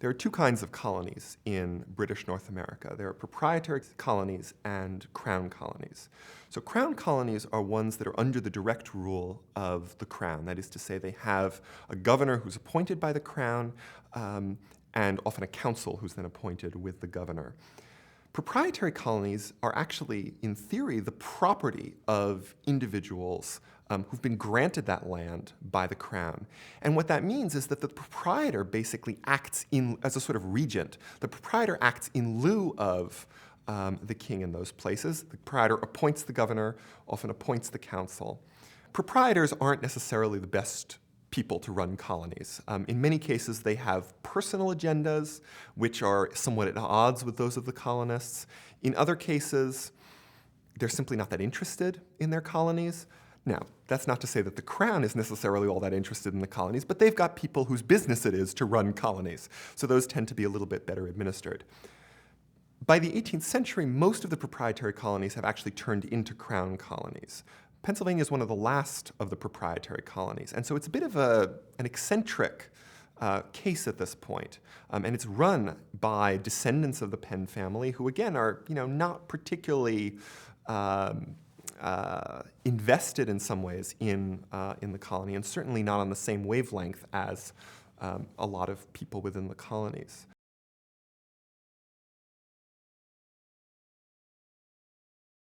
There are two kinds of colonies in British North America. There are proprietary colonies and crown colonies. So crown colonies are ones that are under the direct rule of the crown. That is to say, they have a governor who's appointed by the crown, and often a council who's then appointed with the governor. Proprietary colonies are actually, in theory, the property of individuals who've been granted that land by the crown. And what that means is that the proprietor basically acts as a sort of regent. The proprietor acts in lieu of the king in those places. The proprietor appoints the governor, often appoints the council. Proprietors aren't necessarily the best people to run colonies. In many cases, they have personal agendas, which are somewhat at odds with those of the colonists. In other cases, they're simply not that interested in their colonies. Now, that's not to say that the crown is necessarily all that interested in the colonies, but they've got people whose business it is to run colonies, so those tend to be a little bit better administered. By the 18th century, most of the proprietary colonies have actually turned into crown colonies. Pennsylvania is one of the last of the proprietary colonies, and so it's a bit of an eccentric case at this point. And it's run by descendants of the Penn family, who again are not particularly invested in some ways in the colony, and certainly not on the same wavelength as a lot of people within the colonies.